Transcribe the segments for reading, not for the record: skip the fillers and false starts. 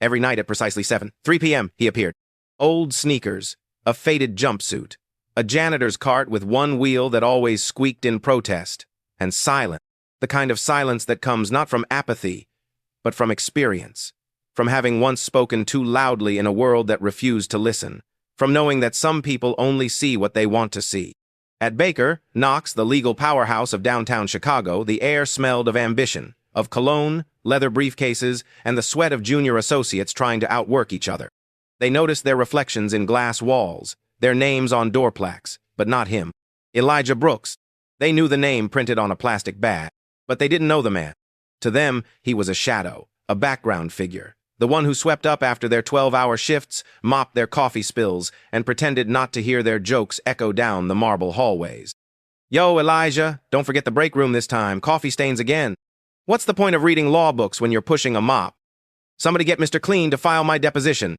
Every night at precisely 3 p.m., he appeared. Old sneakers, a faded jumpsuit, a janitor's cart with one wheel that always squeaked in protest, and silence. The kind of silence that comes not from apathy, but from experience, from having once spoken too loudly in a world that refused to listen, from knowing that some people only see what they want to see. At Baker, Knox, the legal powerhouse of downtown Chicago, the air smelled of ambition, of cologne, leather briefcases, and the sweat of junior associates trying to outwork each other. They noticed their reflections in glass walls, their names on door plaques, but not him. Elijah Brooks. They knew the name printed on a plastic bag, but they didn't know the man. To them, he was a shadow, a background figure, the one who swept up after their 12-hour shifts, mopped their coffee spills, and pretended not to hear their jokes echo down the marble hallways. "Yo, Elijah, don't forget the break room this time. Coffee stains again. What's the point of reading law books when you're pushing a mop? Somebody get Mr. Clean to file my deposition."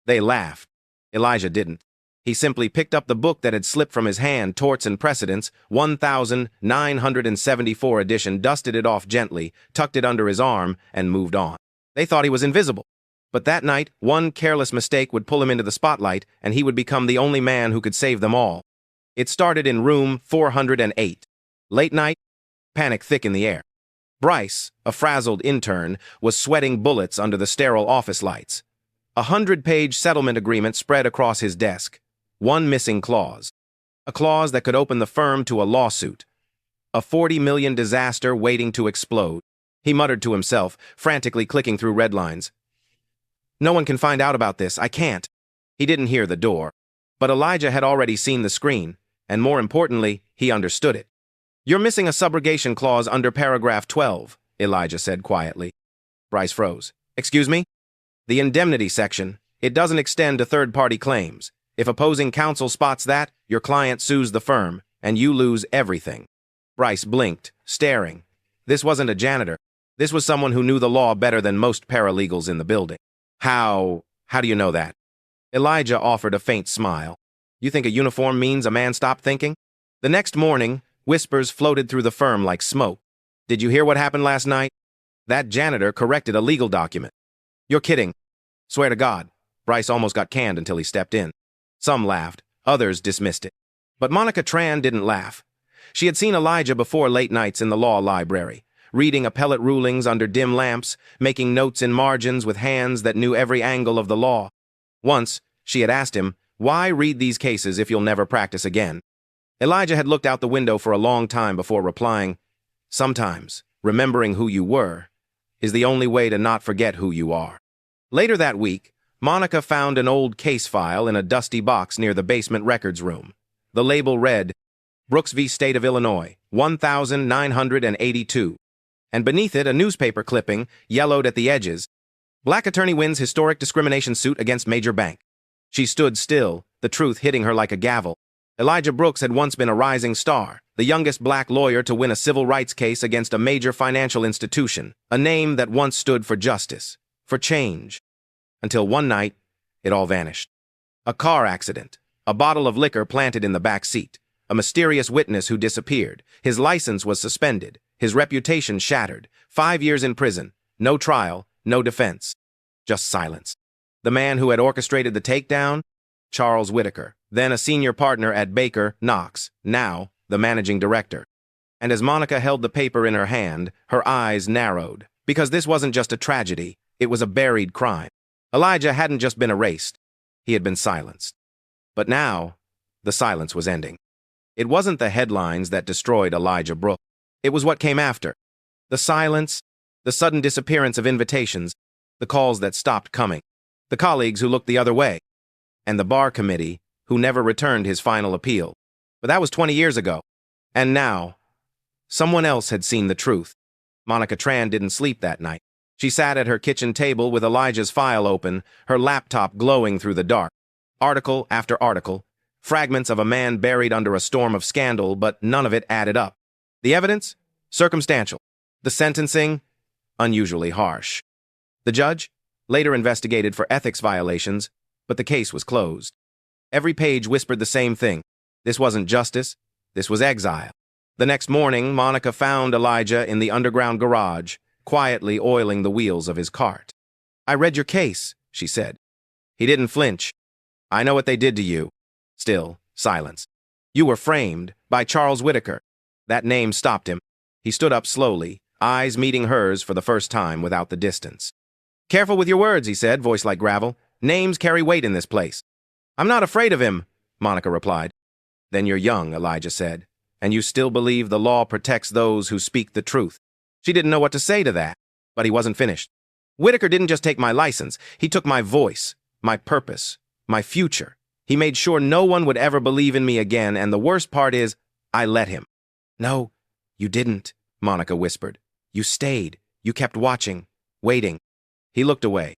They laughed. Elijah didn't. He simply picked up the book that had slipped from his hand, Torts and Precedents, 1974 edition, dusted it off gently, tucked it under his arm, and moved on. They thought he was invisible. But that night, one careless mistake would pull him into the spotlight, and he would become the only man who could save them all. It started in room 408. Late night, panic thick in the air. Bryce, a frazzled intern, was sweating bullets under the sterile office lights. 100-page settlement agreement spread across his desk. One missing clause. A clause that could open the firm to a lawsuit. A $40 million disaster waiting to explode. He muttered to himself, frantically clicking through red lines. "No one can find out about this. I can't." He didn't hear the door. But Elijah had already seen the screen, and more importantly, he understood it. "You're missing a subrogation clause under paragraph 12, Elijah said quietly. Bryce froze. "Excuse me?" "The indemnity section. It doesn't extend to third-party claims. If opposing counsel spots that, your client sues the firm, and you lose everything." Bryce blinked, staring. This wasn't a janitor. This was someone who knew the law better than most paralegals in the building. How do you know that?" Elijah offered a faint smile. "You think a uniform means a man stopped thinking?" The next morning, whispers floated through the firm like smoke. "Did you hear what happened last night? That janitor corrected a legal document." "You're kidding." "Swear to God." Bryce almost got canned until he stepped in. Some laughed, others dismissed it. But Monica Tran didn't laugh. She had seen Elijah before late nights in the law library, reading appellate rulings under dim lamps, making notes in margins with hands that knew every angle of the law. Once, she had asked him, "Why read these cases if you'll never practice again?" Elijah had looked out the window for a long time before replying, "Sometimes, remembering who you were is the only way to not forget who you are." Later that week, Monica found an old case file in a dusty box near the basement records room. The label read, "Brooks v. State of Illinois, 1982. And beneath it a newspaper clipping, yellowed at the edges, "Black attorney wins historic discrimination suit against major bank." She stood still, the truth hitting her like a gavel. Elijah Brooks had once been a rising star, the youngest black lawyer to win a civil rights case against a major financial institution, a name that once stood for justice, for change. Until one night, it all vanished. A car accident, a bottle of liquor planted in the back seat, a mysterious witness who disappeared. His license was suspended, his reputation shattered, 5 years in prison, no trial, no defense. Just silence. The man who had orchestrated the takedown? Charles Whitaker, then a senior partner at Baker, Knox, now the managing director. And as Monica held the paper in her hand, her eyes narrowed, because this wasn't just a tragedy, it was a buried crime. Elijah hadn't just been erased, he had been silenced. But now, the silence was ending. It wasn't the headlines that destroyed Elijah Brooks. It was what came after. The silence, the sudden disappearance of invitations, the calls that stopped coming, the colleagues who looked the other way, and the bar committee who never returned his final appeal. But that was 20 years ago. And now, someone else had seen the truth. Monica Tran didn't sleep that night. She sat at her kitchen table with Elijah's file open, her laptop glowing through the dark. Article after article, fragments of a man buried under a storm of scandal, but none of it added up. The evidence? Circumstantial. The sentencing? Unusually harsh. The judge? Later investigated for ethics violations, but the case was closed. Every page whispered the same thing. This wasn't justice, this was exile. The next morning, Monica found Elijah in the underground garage, quietly oiling the wheels of his cart. I read your case, she said. He didn't flinch. I know what they did to you. Still, silence. You were framed by Charles Whitaker. That name stopped him. He stood up slowly, eyes meeting hers for the first time without the distance. Careful with your words, he said, voice like gravel. Names carry weight in this place. I'm not afraid of him, Monica replied. Then you're young, Elijah said, and you still believe the law protects those who speak the truth. She didn't know what to say to that, but he wasn't finished. Whitaker didn't just take my license. He took my voice, my purpose, my future. He made sure no one would ever believe in me again, and the worst part is, I let him. No, you didn't, Monica whispered. You stayed. You kept watching, waiting. He looked away.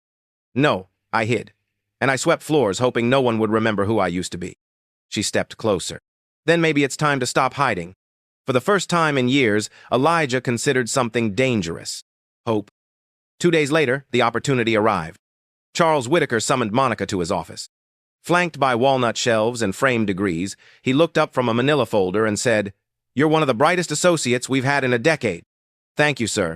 No, I hid. And I swept floors, hoping no one would remember who I used to be. She stepped closer. Then maybe it's time to stop hiding. For the first time in years, Elijah considered something dangerous. Hope. 2 days later, the opportunity arrived. Charles Whitaker summoned Monica to his office. Flanked by walnut shelves and framed degrees, he looked up from a manila folder and said, You're one of the brightest associates we've had in a decade. Thank you, sir.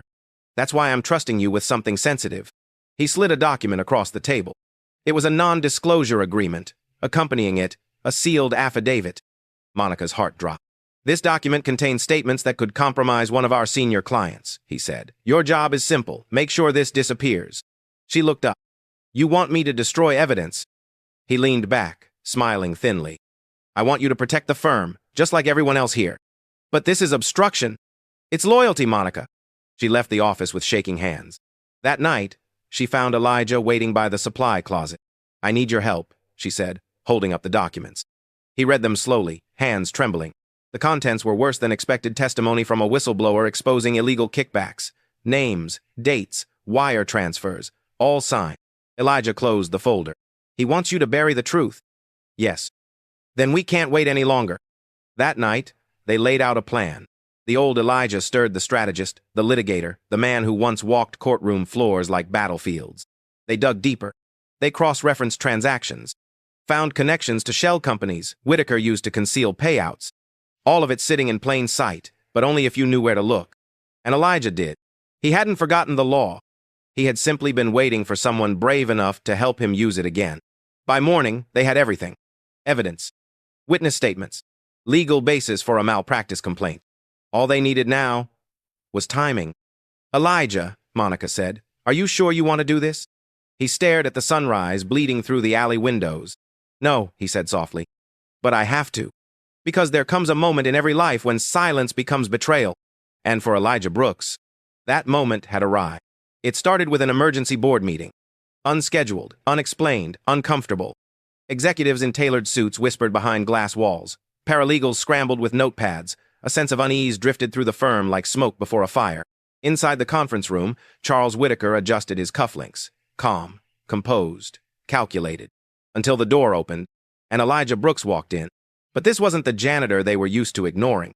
That's why I'm trusting you with something sensitive. He slid a document across the table. It was a non-disclosure agreement. Accompanying it, a sealed affidavit. Monica's heart dropped. This document contains statements that could compromise one of our senior clients, he said. Your job is simple. Make sure this disappears. She looked up. You want me to destroy evidence? He leaned back, smiling thinly. I want you to protect the firm, just like everyone else here. But this is obstruction. It's loyalty, Monica. She left the office with shaking hands. That night, she found Elijah waiting by the supply closet. I need your help, she said, holding up the documents. He read them slowly, hands trembling. The contents were worse than expected testimony from a whistleblower exposing illegal kickbacks. Names, dates, wire transfers, all signed. Elijah closed the folder. He wants you to bury the truth. Yes. Then we can't wait any longer. That night, they laid out a plan. The old Elijah stirred the strategist, the litigator, the man who once walked courtroom floors like battlefields. They dug deeper. They cross-referenced transactions. Found connections to shell companies Whitaker used to conceal payouts. All of it sitting in plain sight, but only if you knew where to look. And Elijah did. He hadn't forgotten the law. He had simply been waiting for someone brave enough to help him use it again. By morning, they had everything. Evidence. Witness statements. Legal basis for a malpractice complaint. All they needed now was timing. Elijah, Monica said, are you sure you want to do this? He stared at the sunrise bleeding through the alley windows. No, he said softly, but I have to. Because there comes a moment in every life when silence becomes betrayal. And for Elijah Brooks, that moment had arrived. It started with an emergency board meeting. Unscheduled, unexplained, uncomfortable. Executives in tailored suits whispered behind glass walls. Paralegals scrambled with notepads. A sense of unease drifted through the firm like smoke before a fire. Inside the conference room, Charles Whitaker adjusted his cufflinks. Calm, composed, calculated. Until the door opened, and Elijah Brooks walked in. But this wasn't the janitor they were used to ignoring.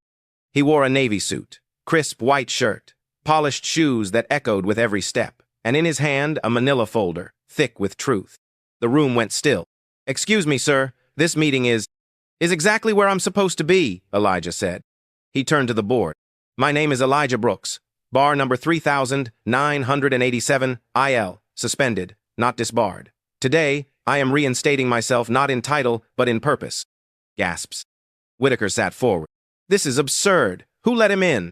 He wore a navy suit, crisp white shirt, polished shoes that echoed with every step, and in his hand a manila folder, thick with truth. The room went still. Excuse me, sir, this meeting is exactly where I'm supposed to be, Elijah said. He turned to the board. My name is Elijah Brooks. Bar number 3987, IL, suspended, not disbarred. Today, I am reinstating myself not in title, but in purpose. Gasps. Whitaker sat forward. This is absurd. Who let him in?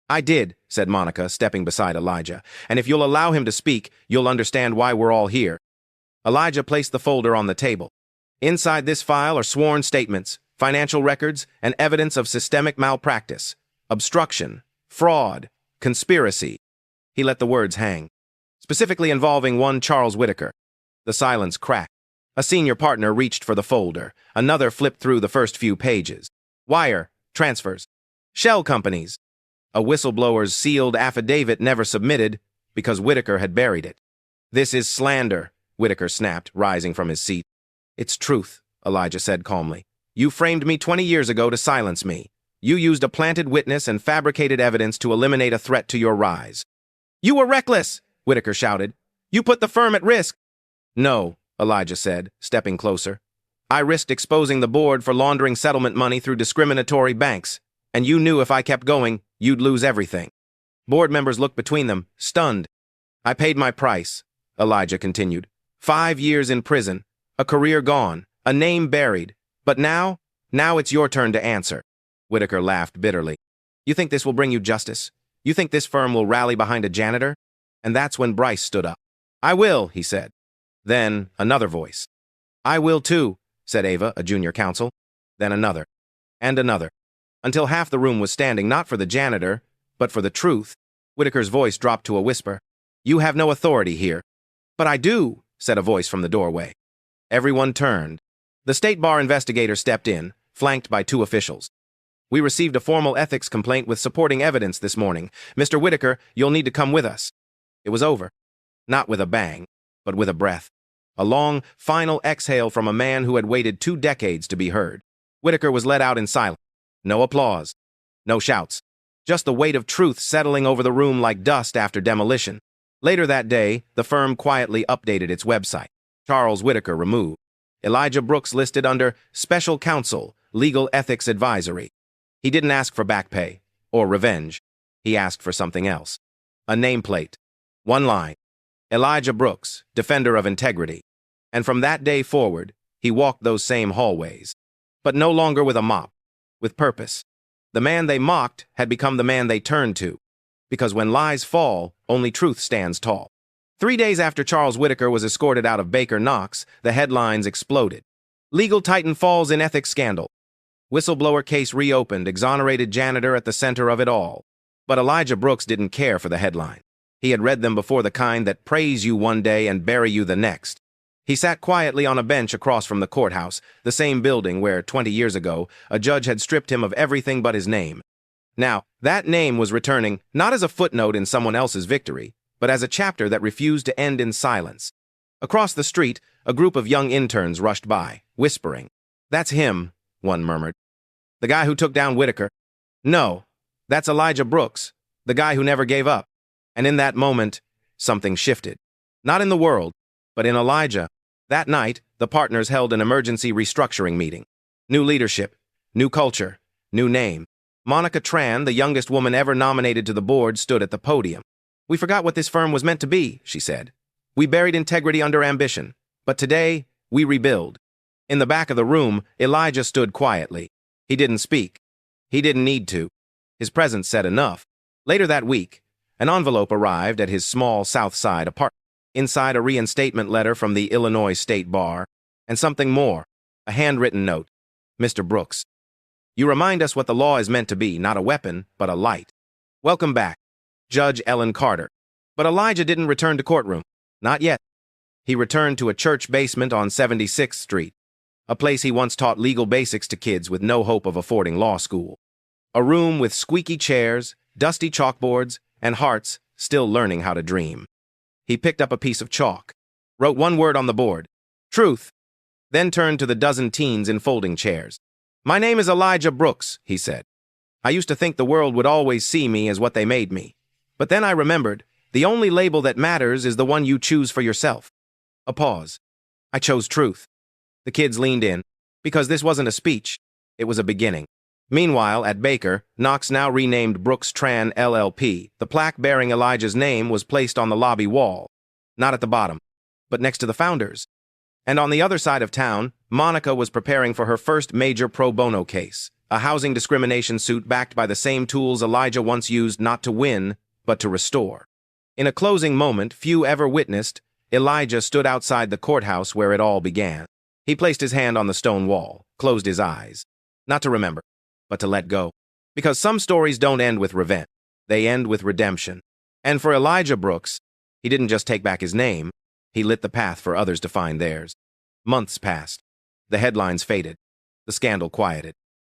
I did, said Monica, stepping beside Elijah. And if you'll allow him to speak, you'll understand why we're all here. Elijah placed the folder on the table. Inside this file are sworn statements, financial records, and evidence of systemic malpractice, obstruction, fraud, conspiracy. He let the words hang. Specifically involving one Charles Whitaker. The silence cracked. A senior partner reached for the folder. Another flipped through the first few pages. Wire, transfers, shell companies. A whistleblower's sealed affidavit never submitted because Whitaker had buried it. This is slander, Whitaker snapped, rising from his seat. It's truth, Elijah said calmly. You framed me 20 years ago to silence me. You used a planted witness and fabricated evidence to eliminate a threat to your rise. You were reckless, Whitaker shouted. You put the firm at risk. No, Elijah said, stepping closer. I risked exposing the board for laundering settlement money through discriminatory banks, and you knew if I kept going, you'd lose everything. Board members looked between them, stunned. I paid my price, Elijah continued. 5 years in prison, a career gone, a name buried. But now it's your turn to answer. Whitaker laughed bitterly. You think this will bring you justice? You think this firm will rally behind a janitor? And that's when Bryce stood up. I will, he said. Then another voice. I will too, said Ava, a junior counsel. Then another. And another. Until half the room was standing not for the janitor, but for the truth. Whitaker's voice dropped to a whisper. You have no authority here. But I do, said a voice from the doorway. Everyone turned. The State Bar investigator stepped in, flanked by 2 officials. We received a formal ethics complaint with supporting evidence this morning. Mr. Whitaker, you'll need to come with us. It was over. Not with a bang, but with a breath. A long, final exhale from a man who had waited 2 decades to be heard. Whitaker was let out in silence. No applause. No shouts. Just the weight of truth settling over the room like dust after demolition. Later that day, the firm quietly updated its website. Charles Whitaker removed. Elijah Brooks listed under Special Counsel, Legal Ethics Advisory. He didn't ask for back pay or revenge. He asked for something else. A nameplate. 1 line. Elijah Brooks, Defender of Integrity. And from that day forward, he walked those same hallways. But no longer with a mop. With purpose. The man they mocked had become the man they turned to. Because when lies fall, only truth stands tall. 3 days after Charles Whitaker was escorted out of Baker Knox, the headlines exploded. Legal titan falls in ethics scandal. Whistleblower case reopened, exonerated janitor at the center of it all. But Elijah Brooks didn't care for the headline. He had read them before, the kind that praise you one day and bury you the next. He sat quietly on a bench across from the courthouse, the same building where, 20 years ago, a judge had stripped him of everything but his name. Now, that name was returning not as a footnote in someone else's victory, but as a chapter that refused to end in silence. Across the street, a group of young interns rushed by, whispering. That's him, one murmured. The guy who took down Whitaker. No, that's Elijah Brooks, the guy who never gave up. And in that moment, something shifted. Not in the world, but in Elijah. That night, the partners held an emergency restructuring meeting. New leadership, new culture, new name. Monica Tran, the youngest woman ever nominated to the board, stood at the podium. We forgot what this firm was meant to be, she said. We buried integrity under ambition, but today, we rebuild. In the back of the room, Elijah stood quietly. He didn't speak. He didn't need to. His presence said enough. Later that week, an envelope arrived at his small South Side apartment. Inside, a reinstatement letter from the Illinois State Bar, and something more, a handwritten note. Mr. Brooks, you remind us what the law is meant to be, not a weapon, but a light. Welcome back, Judge Ellen Carter. But Elijah didn't return to courtroom. Not yet. He returned to a church basement on 76th Street, a place he once taught legal basics to kids with no hope of affording law school. A room with squeaky chairs, dusty chalkboards, and hearts still learning how to dream. He picked up a piece of chalk, wrote 1 word on the board, truth, then turned to the dozen teens in folding chairs. My name is Elijah Brooks, he said. I used to think the world would always see me as what they made me. But then I remembered, the only label that matters is the one you choose for yourself. A pause. I chose truth. The kids leaned in, because this wasn't a speech, it was a beginning. Meanwhile, at Baker, Knox, now renamed Brooks Tran LLP, the plaque bearing Elijah's name was placed on the lobby wall. Not at the bottom, but next to the founders. And on the other side of town, Monica was preparing for her first major pro bono case, a housing discrimination suit backed by the same tools Elijah once used not to win, but to restore. In a closing moment few ever witnessed, Elijah stood outside the courthouse where it all began. He placed his hand on the stone wall, closed his eyes. Not to remember, but to let go. Because some stories don't end with revenge. They end with redemption. And for Elijah Brooks, he didn't just take back his name, he lit the path for others to find theirs. Months passed. The headlines faded. The scandal quieted.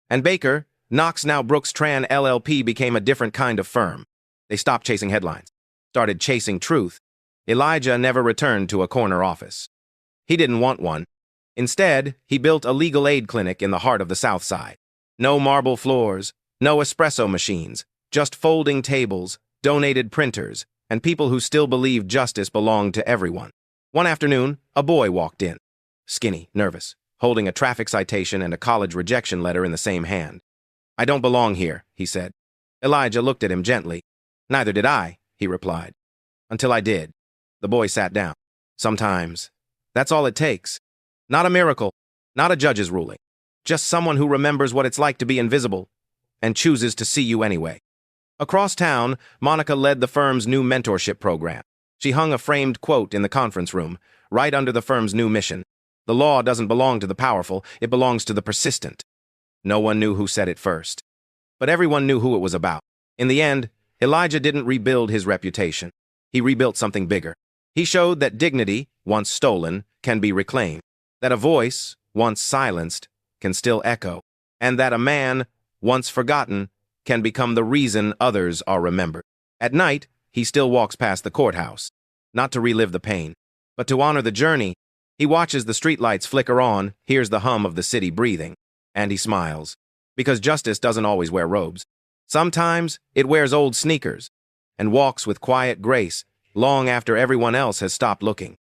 And Baker, Knox, now Brooks Tran LLP, became a different kind of firm. They stopped chasing headlines, started chasing truth. Elijah never returned to a corner office. He didn't want one. Instead, he built a legal aid clinic in the heart of the South Side. No marble floors, no espresso machines, just folding tables, donated printers, and people who still believed justice belonged to everyone. One afternoon, a boy walked in. Skinny, nervous, holding a traffic citation and a college rejection letter in the same hand. I don't belong here, he said. Elijah looked at him gently. Neither did I, he replied. Until I did. The boy sat down. Sometimes. That's all it takes. Not a miracle, not a judge's ruling. Just someone who remembers what it's like to be invisible and chooses to see you anyway. Across town, Monica led the firm's new mentorship program. She hung a framed quote in the conference room, right under the firm's new mission. The law doesn't belong to the powerful, it belongs to the persistent. No one knew who said it first, but everyone knew who it was about. In the end, Elijah didn't rebuild his reputation. He rebuilt something bigger. He showed that dignity, once stolen, can be reclaimed, that a voice, once silenced, can still echo, and that a man, once forgotten, can become the reason others are remembered. At night, he still walks past the courthouse, not to relive the pain, but to honor the journey. He watches the streetlights flicker on, hears the hum of the city breathing, and he smiles, because justice doesn't always wear robes. Sometimes it wears old sneakers and walks with quiet grace long after everyone else has stopped looking.